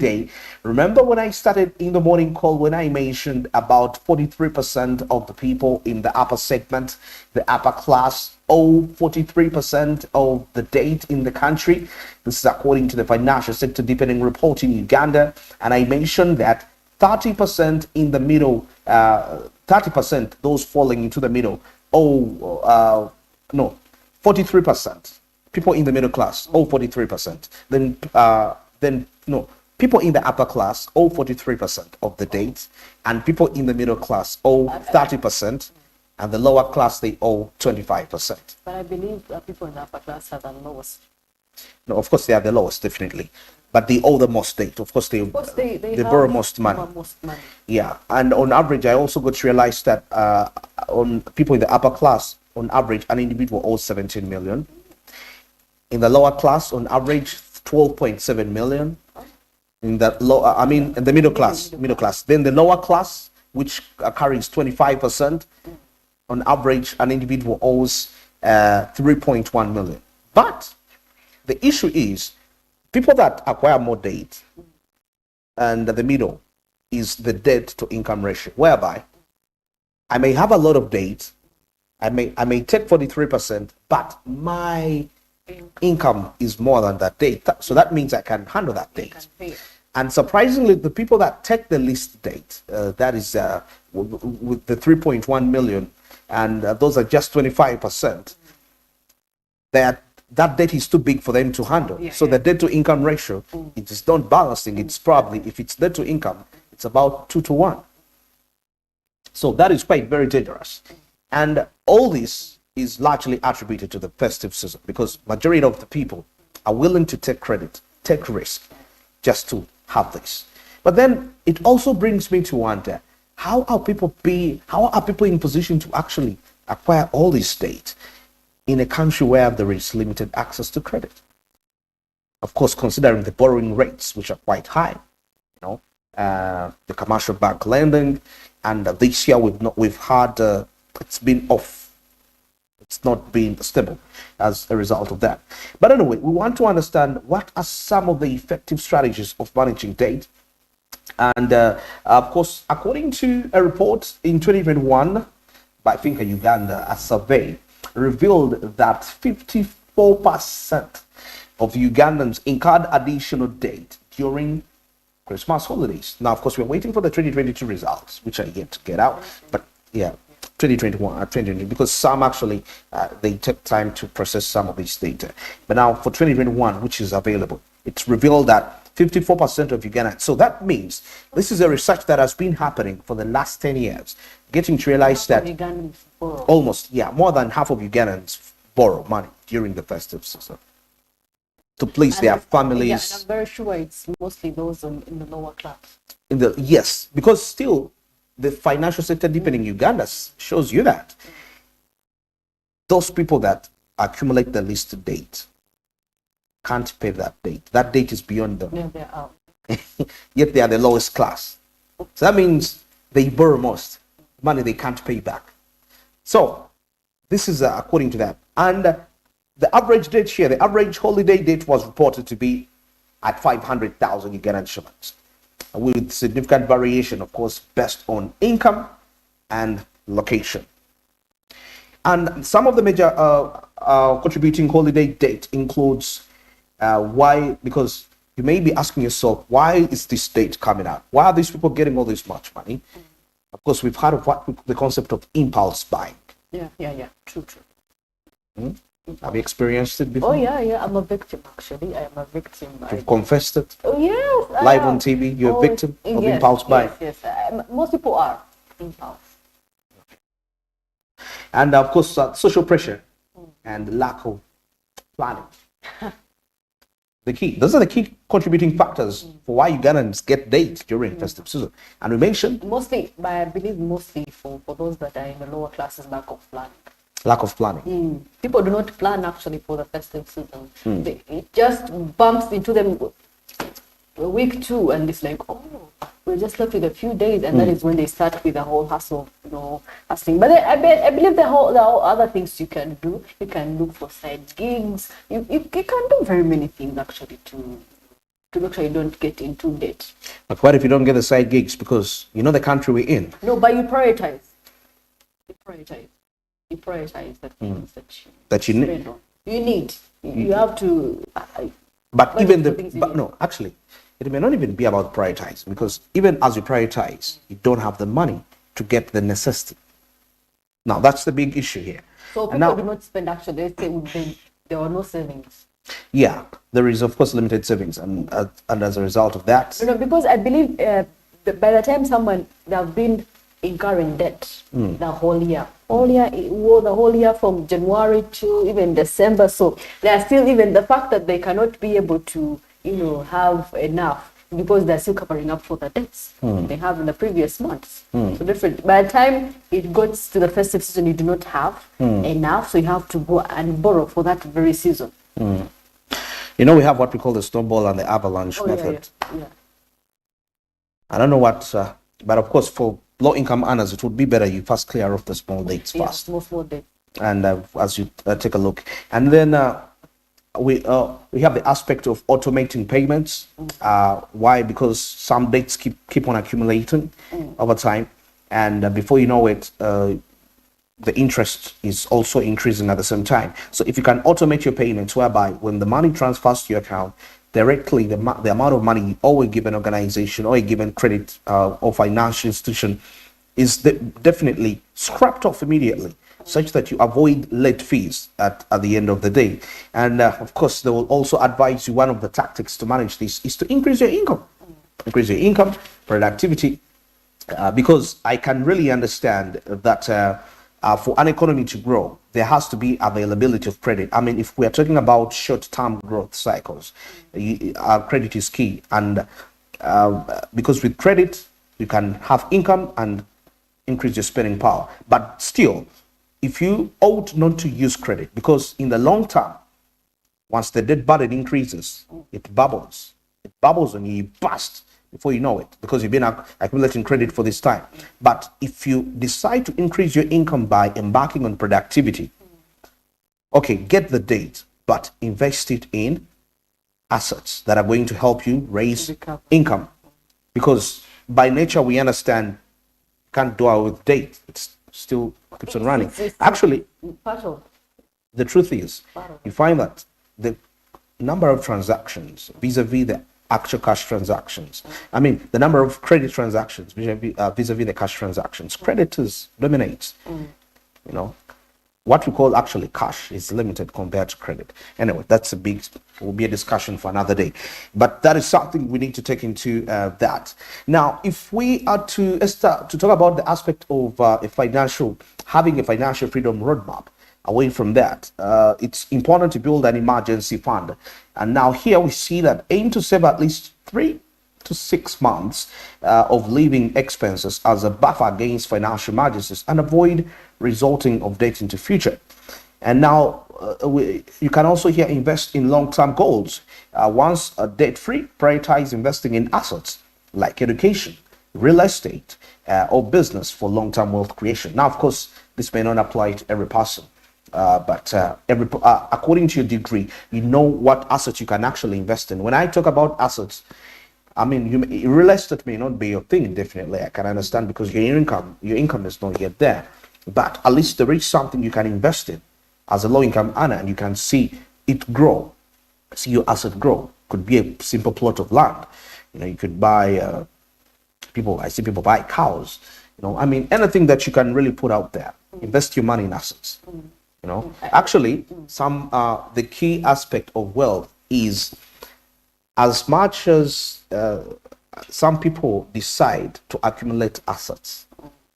day. Remember when I started in the morning call, when I mentioned about 43% of the people in the upper segment, the upper class, owe 43% of the debt in the country. This is according to the Financial Sector Deepening Report in Uganda. And I mentioned that 30% in the middle, 30%, those falling into the middle, 43%. People in the middle class owe 43%. Then people in the upper class owe 43% of the debt, and people in the middle class owe 30%, and the lower class they owe 25%. But I believe people in the upper class are the lowest. No, of course they are the lowest, definitely, but they owe the most debt. Of course they borrow most money. Yeah, and on average, I also got to realize that on people in the upper class, on average, an individual owes 17 million. In the lower class, on average, 12.7 million. In the in the middle class. Then the lower class, which carries 25%, on average, an individual owes 3.1 million. But the issue is, people that acquire more debt, and the middle is the debt to income ratio, whereby I may have a lot of debt, I may take 43%, but my income is more than that debt. So that means I can handle that debt. And surprisingly, the people that take the least debt, that is with the 3.1 million, and those are just 25%, that debt is too big for them to handle. So the debt to income ratio, it is not balancing. It's probably, if it's debt to income, it's about 2 to 1. So that is quite very dangerous. And all this is largely attributed to the festive season, because majority of the people are willing to take credit, take risk, just to have this. But then it also brings me to wonder, how are people in position to actually acquire all this debt in a country where there is limited access to credit? Of course, considering the borrowing rates, which are quite high, the commercial bank lending, and this year we've had it's been off. It's not been stable as a result of that. But anyway, we want to understand what are some of the effective strategies of managing debt. And of course, according to a report in 2021 by Finca Uganda, a survey revealed that 54% of Ugandans incurred additional debt during Christmas holidays. Now, of course, we're waiting for the 2022 results, which are yet to get out. But yeah, 2021, 2020, because some actually they take time to process some of this data. But now for 2021, which is available, it's revealed that 54% of Ugandans. So that means this is a research that has been happening for the last 10 years, getting to realize that almost, more than half of Ugandans borrow money during the festive season to please their families. Yeah, and I'm very sure it's mostly those in the lower class. Yes, because still the Financial Sector Deepening Uganda shows you that those people that accumulate the least debt can't pay that debt. That debt is beyond them. Yeah, they're out. Yet they are the lowest class. So that means they borrow most money they can't pay back. So this is according to that. And the average debt here, the average holiday debt was reported to be at 500,000 Ugandan shillings, with significant variation, of course, based on income and location. And some of the major contributing holiday debt includes why, because you may be asking yourself, why is this debt coming out? Why are these people getting all this much money? Of course, we've heard of the concept of impulse buying. Yeah, true. Have you experienced it before? Oh yeah, I'm a victim actually. I am a victim. You've confessed it? Oh yes. Live on TV, you're a victim of impulse buying? Yes. Most people are impulse. And of course, social pressure and lack of planning. Those are the key contributing factors for why Ugandans get dates during festive season. And we mentioned mostly, but I believe mostly for those that are in the lower classes, lack of planning. Lack of planning. People do not plan actually for the festive season. It just bumps into them week 2, and it's like, oh, we're just left with a few days, and that is when they start with the whole hustle, hustling. But I believe the whole other things you can do. You can look for side gigs. You can do very many things actually to to make sure you don't get into debt. But what if you don't get the side gigs because you know the country we're in? No, but you prioritize. You prioritize the things That you need. spend on. You need. You have to. But budget even for the things you but need. no, actually, it may not even be about prioritizing because even as you prioritize, you don't have the money to get the necessity. Now that's the big issue here. So people And now, do not spend actually. Let's say there were no savings. yeah, there is of course limited savings, and as a result of that, No, because I believe by the time they have been incurring debt the whole year, the whole year from January to even December. So they are still, even the fact that they cannot be able to, have enough because they're still covering up for the debts they have in the previous months. So different. By the time it goes to the festive season, you do not have enough, so you have to go and borrow for that very season. we have what we call the snowball and the avalanche method. Yeah. I don't know what, but of course for low-income earners, it would be better you first clear off the small dates first. Small debts. And as you take a look, and then we have the aspect of automating payments. Why? Because some dates keep on accumulating over time, and before you know it, the interest is also increasing at the same time. So if you can automate your payments, whereby when the money transfers to your account directly, the amount of money you owe a given organization or a given credit or financial institution is definitely scrapped off immediately, such that you avoid late fees at the end of the day. And of course, they will also advise you, one of the tactics to manage this is to increase your income. Increase your income, productivity, because I can really understand that for an economy to grow, there has to be availability of credit. I mean, if we are talking about short-term growth cycles, credit is key. And because with credit, you can have income and increase your spending power. But still, if you ought not to use credit, because in the long term, once the debt burden increases, it bubbles. It bubbles and you bust before you know it, because you've been accumulating credit for this time. But if you decide to increase your income by embarking on productivity, okay, get the debt, but invest it in assets that are going to help you raise income. Because by nature, we understand can't do it with debt. It's still keeps on running. Actually, the truth is, you find that the number of transactions vis-a-vis the actual cash transactions, I mean, the number of credit transactions vis-a-vis the cash transactions, creditors dominates. What we call actually cash is limited compared to credit. Anyway, will be a discussion for another day. But that is something we need to take into that. Now, if we are to start to talk about the aspect of having a financial freedom roadmap, away from that, it's important to build an emergency fund. And now here we see that aim to save at least 3 to 6 months of living expenses as a buffer against financial emergencies and avoid resulting of debt into future. And now you can also here invest in long-term goals. Once debt-free, prioritize investing in assets like education, real estate, or business for long-term wealth creation. Now, of course, this may not apply to every person. But according to your degree, you know what assets you can actually invest in. When I talk about assets, I mean, real estate may not be your thing, definitely. I can understand, because your income is not yet there. But at least there is something you can invest in as a low-income earner, and you can see it grow, see your asset grow. Could be a simple plot of land. You could buy, I see people buy cows. I mean, anything that you can really put out there. Invest your money in assets. Actually, the key aspect of wealth is, as much as some people decide to accumulate assets,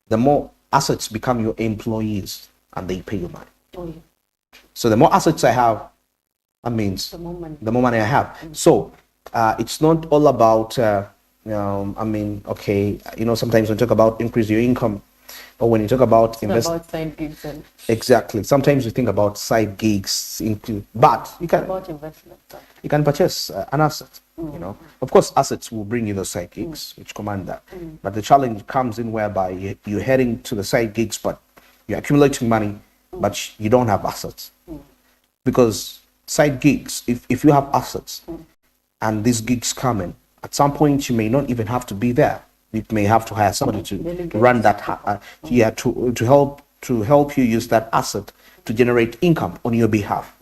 the more assets become your employees and they pay you money. So the more assets I have, that means the more money I have. So it's not all about, sometimes we talk about increase your income, or when you talk about about side gigs exactly. Sometimes we think about side gigs, but you can about investment. You can purchase an asset. Of course, assets will bring you the side gigs, which command that. But the challenge comes in whereby you're heading to the side gigs, but you're accumulating money, but you don't have assets. Because side gigs, if you have assets, and these gigs come in. At some point, you may not even have to be there. You may have to hire somebody to run that, to help you use that asset to generate income on your behalf.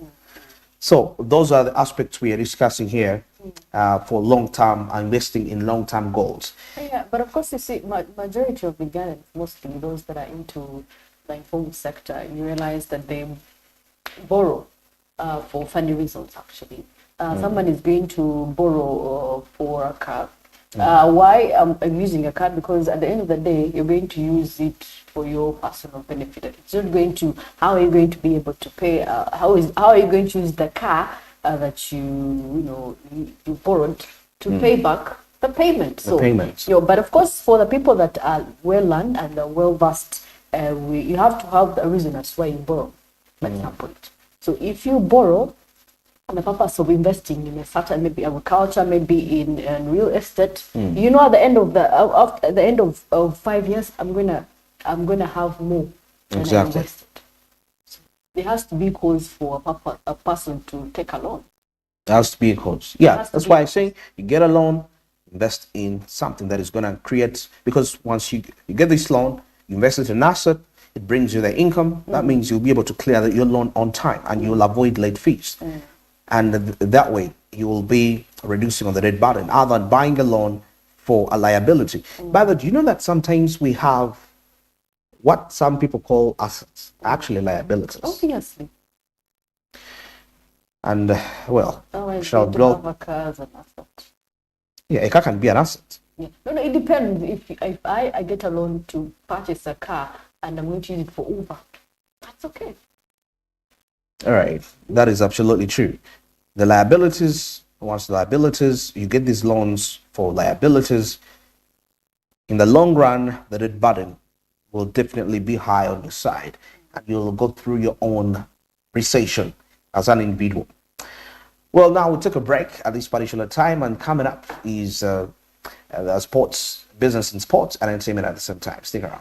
So those are the aspects we are discussing here for long-term investing in long-term goals. Yeah, but of course, you see, majority of Ugandans, mostly those that are into the informal sector, you realize that they borrow for funny reasons, actually. Someone is going to borrow for a car. Why I'm using a card? Because at the end of the day, you're going to use it for your personal benefit. It's not going to, how are you going to be able to pay, how are you going to use the car that you borrowed to pay back the payment? But of course, for the people that are well learned and are well versed, you have to have the reason as why you borrow at some point. So if you borrow on the purpose of investing in a certain, maybe agriculture, maybe in real estate, you know, at the end of at the end of 5 years, I'm gonna have more than I invested. So there has to be cause for a person to take a loan. There has to be a cause. Yeah, that's why I say you get a loan, invest in something that is gonna create, because once you get this loan, you invest it in an asset, it brings you the income. That means you'll be able to clear your loan on time, and you'll avoid late fees. And that way you will be reducing on the debt burden, other than buying a loan for a liability. But do you know that sometimes we have what some people call assets, actually liabilities? Obviously. And well, shall have a car as an asset. Yeah, a car can be an asset. Yeah. No, it depends. If I get a loan to purchase a car and I'm going to use it for Uber, that's okay. All right, that is absolutely true. The liabilities, you get these loans for liabilities. In the long run, the debt burden will definitely be high on your side, and you'll go through your own recession as an individual. Well, now we'll take a break at this particular time, and coming up is sports, business and sports and entertainment at the same time. Stick around.